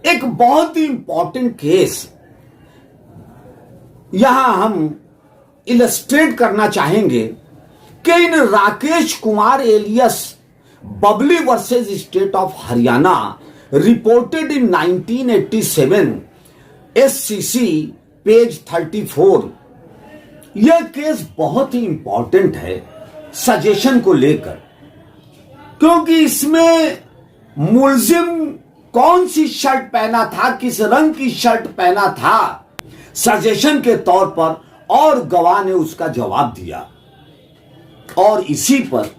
एक बहुत ही important case यहां हम इलस्ट्रेट करना चाहेंगे कि in Rakesh Kumar alias Babli versus state of Haryana reported in 1987 SCC page 34। यह केस बहुत ही इंपॉर्टेंट है सजेशन को लेकर, क्योंकि इसमें मुलजिम कौन सी शर्ट पहना था, किस रंग की शर्ट पहना था, सजेशन के तौर पर, और गवाह ने उसका जवाब दिया। और इसी पर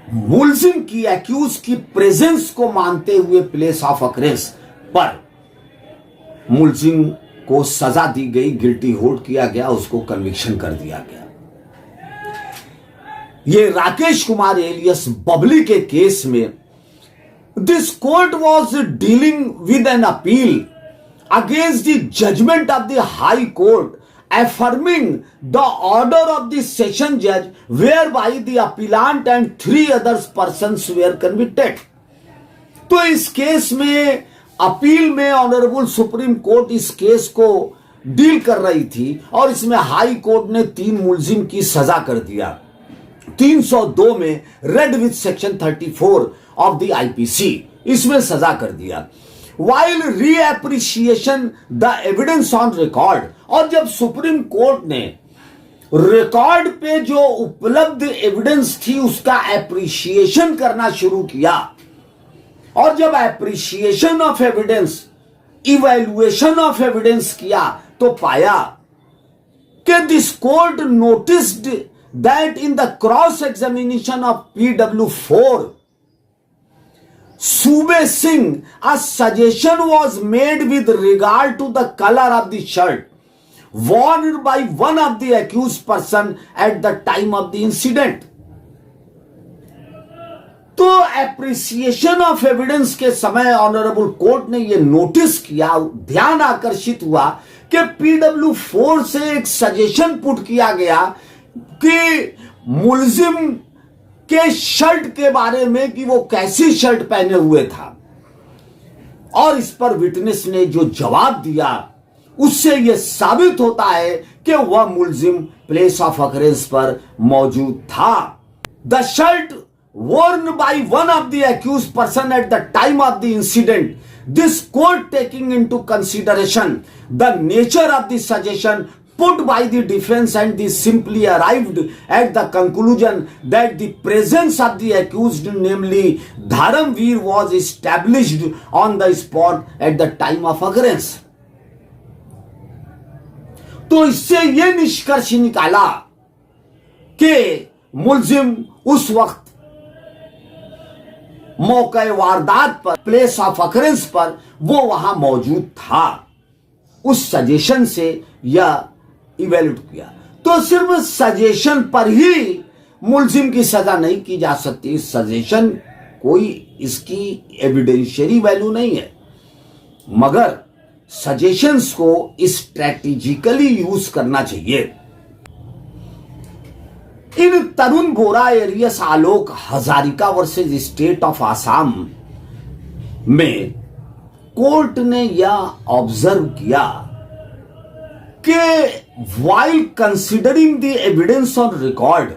मुलजिम की एक्यूज की प्रेजेंस को मानते हुए प्लेस ऑफ अकरेंस पर मुलजिम को सजा दी गई, गिल्टी होल्ड किया गया, उसको कन्विक्शन कर दिया गया। ये राकेश कुमार एलियस बबली के केस में this court was dealing with an appeal against the judgment of the high court affirming the order of the session judge whereby the appellant and 3 other persons were convicted। तो इस case में appeal में honourable supreme court इस case को deal कर रही थी और इसमें हाई कोर्ट ने 3 मुलजिम की सजा कर दिया। 302 में red with section 34 of the IPC इसमें सजा कर दिया। While reappreciation the evidence on record, और जब सुप्रीम कोर्ट ने रिकॉर्ड पे जो उपलब्ध एविडेंस थी उसका एप्रिशिएशन करना शुरू किया, और जब appreciation of evidence, evaluation of evidence किया, तो पाया कि this court noticed that in the cross examination of PW4 Sube Singh, a suggestion was made with regard to the color of the shirt worn by one of the accused person at the time of the incident। तो appreciation of evidence के समय honourable court ने यह notice किया, ध्यान आकर्षित हुआ कि PW4 से एक सजेशन पुट किया गया कि मुलजिम के शर्ट के बारे में कि वो कैसी शर्ट पहने हुए था, और इस पर विटनेस ने जो जवाब दिया उससे यह साबित होता है कि वह मुलजिम प्लेस ऑफ अकरेंस पर मौजूद था। The shirt worn by one of the accused person at the time of the incident, this court taking into consideration the nature of the suggestion put by the defense and they simply arrived at the conclusion that the presence of the accused, namely Dharamveer, was established on the spot at the time of occurrence। तो इससे यह निष्कर्ष निकाला कि मुलजिम उस वक्त मौके वारदात पर, प्लेस ऑफ अकरेंस पर वो वहां मौजूद था। उस सजेशन से यह इवेल्यूट किया। तो सिर्फ सजेशन पर ही मुलजिम की सजा नहीं की जा सकती। सजेशन कोई इसकी एविडेंशियरी वैल्यू नहीं है, मगर सजेशंस को स्ट्रेटेजिकली यूज करना चाहिए। In Tarun Bora alias Alok Hazarika versus state of Assam में कोर्ट ने यह ऑब्जर्व किया कि while considering the evidence on record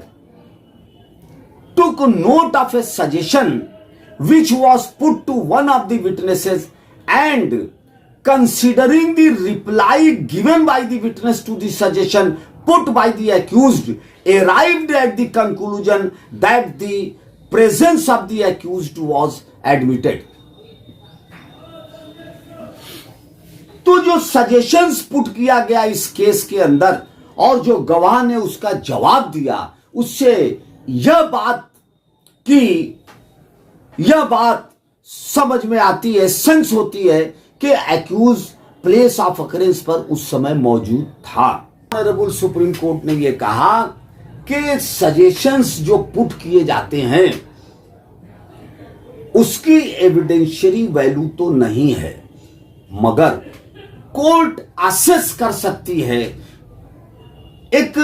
took note of a suggestion which was put to one of the witnesses and considering the reply given by the witness to the suggestion put by the accused arrived at the conclusion that the presence of the accused was admitted। तो जो suggestions put किया गया इस case के अंदर और जो गवाह ने उसका जवाब दिया, उससे यह बात समझ में आती है, सेंस होती है कि एक्यूज प्लेस ऑफ अकरेंस पर उस समय मौजूद था। ऑनरेबल सुप्रीम कोर्ट ने यह कहा कि सजेशंस जो पुट किए जाते हैं उसकी एविडेंशियरी वैल्यू तो नहीं है, मगर कोर्ट असेस कर सकती है, एक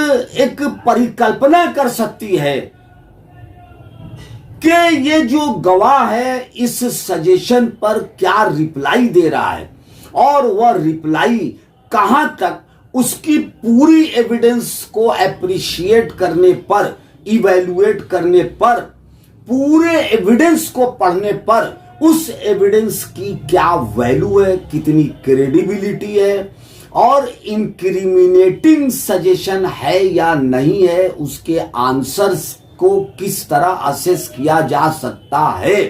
परिकल्पना कर सकती है कि ये जो गवाह है इस सजेशन पर क्या रिप्लाई दे रहा है और वह रिप्लाई कहां तक उसकी पूरी एविडेंस को एप्रिशिएट करने पर, इवैल्यूएट करने पर, पूरे एविडेंस को पढ़ने पर उस एविडेंस की क्या वैल्यू है, कितनी क्रेडिबिलिटी है और इंक्रिमिनेटिंग सजेशन है या नहीं है, उसके आंसर्स को किस तरह असेस किया जा सकता है।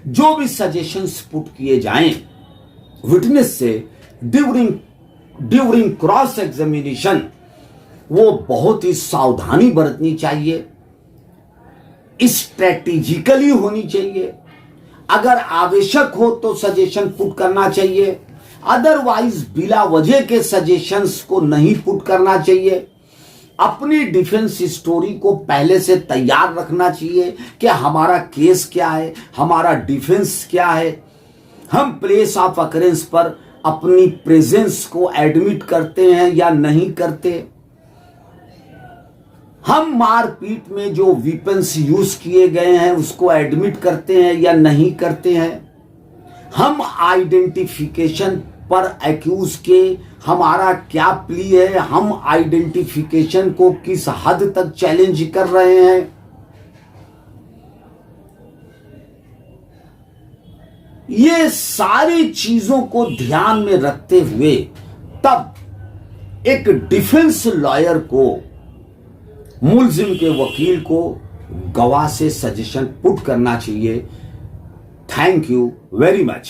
जो भी सजेशंस पुट किए जाएं विटनेस से ड्यूरिंग क्रॉस एग्जामिनेशन, वो बहुत ही सावधानी बरतनी चाहिए, स्ट्रेटेजिकली होनी चाहिए। अगर आवश्यक हो तो सजेशन पुट करना चाहिए, अदरवाइज बिला वजह के सजेशंस को नहीं पुट करना चाहिए। अपनी डिफेंस स्टोरी को पहले से तैयार रखना चाहिए कि हमारा केस क्या है, हमारा डिफेंस क्या है। हम प्लेस ऑफ अकरेंस पर अपनी प्रेजेंस को एडमिट करते हैं या नहीं करते। हम मारपीट में जो वेपन्स यूज किए गए हैं उसको एडमिट करते हैं या नहीं करते हैं। हम आइडेंटिफिकेशन पर एक्यूज के हमारा क्या प्ली है, हम आइडेंटिफिकेशन को किस हद तक चैलेंज कर रहे हैं। ये सारी चीजों को ध्यान में रखते हुए तब एक डिफेंस लॉयर को, मुलजिम के वकील को गवाह से सजेशन पुट करना चाहिए। Thank you very much.